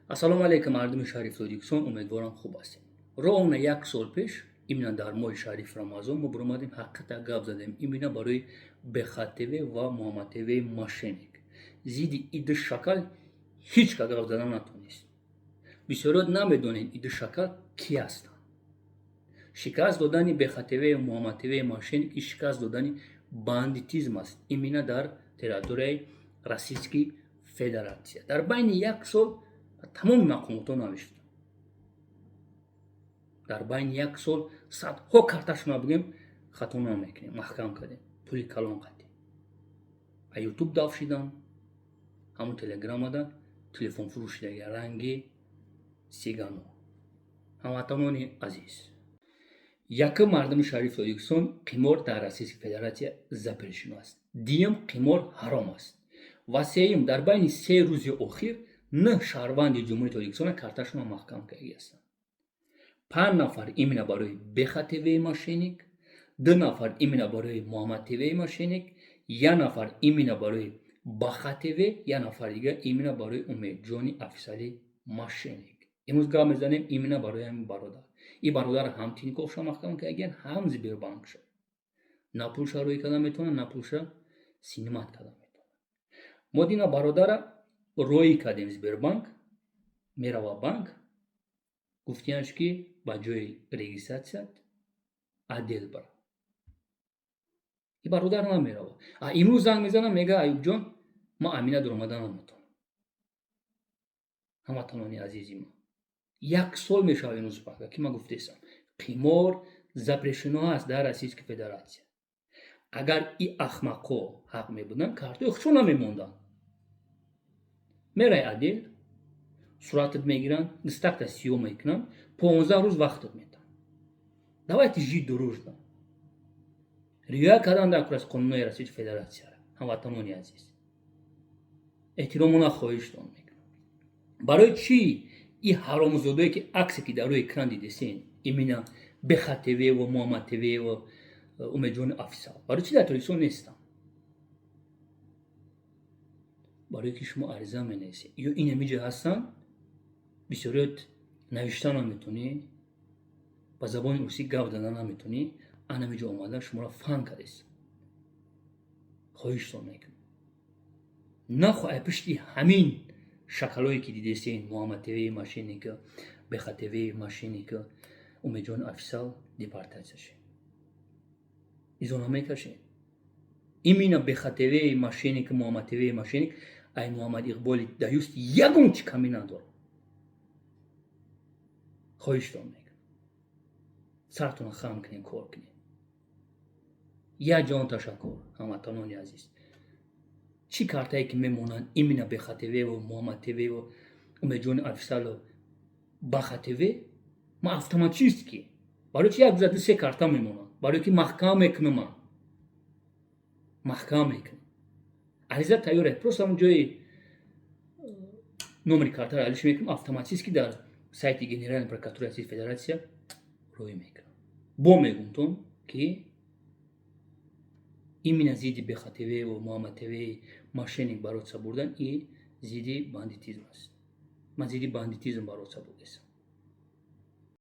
Ассалому алейкум, мардуми шариф Тоҷикистон, умедворам хуб ҳастед. Ровна як сол пеш именно дар моҳи шариф Рамазон мо биромадем ҳақиқата гап задем именно барои БХТВ ва Муҳаммад ТВ мошенник. Зидди иди шакал ҳеҷ ка гап задан натонист. Бисёрият намедонед иди шакал ки ҳастанд. Шикаст додани БХТВ ва Муҳаммад ТВ мошенник ин шикаст додани бандитизм аст именно дар территорияи Российской Федератсия. Дар байни як сол тамоми мақомотҳо навиштем. Дар байни як сол садҳо карташона бигем хато намекунем, маҳкам кардем, пули калон кардем. ба ютуб давшидан, ҳамун телеграммада телефон фурӯшидаги ранги сигану. ҳамватанони азиз, якум мардуми шарифи Тоҷикистон қимор дар Российской Федератсия запрещено аст. Дуюм қимор ҳаром аст. Ва сеюм дар байни 3 рӯзи охир 9 шаҳрванди ҷумҳурии Тоҷикистон карташона маҳкам карда ҳастанд. 5 нафар именно барои БХТВ мошенник, 2 нафар именно барои Муҳаммад ТВ мошенник, 1 нафар именно барои БХТВ, 1 нафар дига именно барои Умедҷони Афисалӣ мошенник. имрӯз гап мезанем именно барои ҳамин бародар. ин бародар ҳам Тиньковша маҳкам кардагиян, ҳам Сбербанкша. На пулша рӯй карда метавонад, на пулша синимат карда метавонад. мо дина бародара рӯй кардем Сбербанк, мерава банк, гуфтиянш ки ба ҷои регистратсият адел бара. ин бародар намерава. Имрӯз занг мезанам, мега Аюбҷон, ма амина дуромада наметавонам. ҳамватанони азизи ман, як сол мешавад имрӯз пака ки ман гуфтаистам қимор запрещено аст дар Российской Федератсия. агар ин ахмақҳо ҳақ мебуданд, картои худшон намемонданд. мерай адел, суратат мегиранд, дистакта сиём мекунанд, 15 рӯз вақтат метаванд. Давайте жить дружно. риоя кардан дар курс қонунҳои Российской Федератсия. ҳамватанони азиз, эҳтиромона хоҳиштон мекунам. барои чӣ ин ҳаромзодое ки аксе ки дар рӯи экран дидесен, именно БХТВ ва Муҳаммад ТВ ва Умедҷони Афисал, барои чӣ дар Тоҷикистон нестанд? барое ки шумо ариза менависед ё ин ҳамиҷа ҳастанд, бисёрият навишта наметонӣ, ба забони русӣ гап зада наметонӣ, анамиҷа омадан шуморо фаҳм кардест. хоҳиштон мекунам, нахоҳед пишти ҳамин шакалое ки дидесен, Муҳаммад ТВ мошенника, БХТВ мошенника, Умедҷони Афисал депортатсия шед. изо намекашед. именно БХТВ мошенника, Муҳаммад ТВ мошенник ай Муҳаммад Иқболи даюст ягон чи камӣ надорад. хоҳиштон мекунам, сартона хам кунед, кор кунед. як ҷон ташаккур, ҳамватанони азиз. чӣ картае ки мемонанд именно БХТВ ва Муҳаммад ТВ ва Умедҷони Афисалу БХТВ, ма автоматически барои чи 1-2-3 карта мемонанд, барое ки маҳкам мекунам, маҳкам мекунам. ариза тайёр аст, просто ҳамун ҷои номери картаро алиш мекунам, автоматически дар сайти Генеральной прокуратуры Российской Федератсия рӯй мекунам. бо мегумтон ки именно зидди БХТВ ва Муҳаммад ТВ мошенник бароса бурдан, ин зидди бандитизм аст. ман зидди бандитизм бароса бурдестам.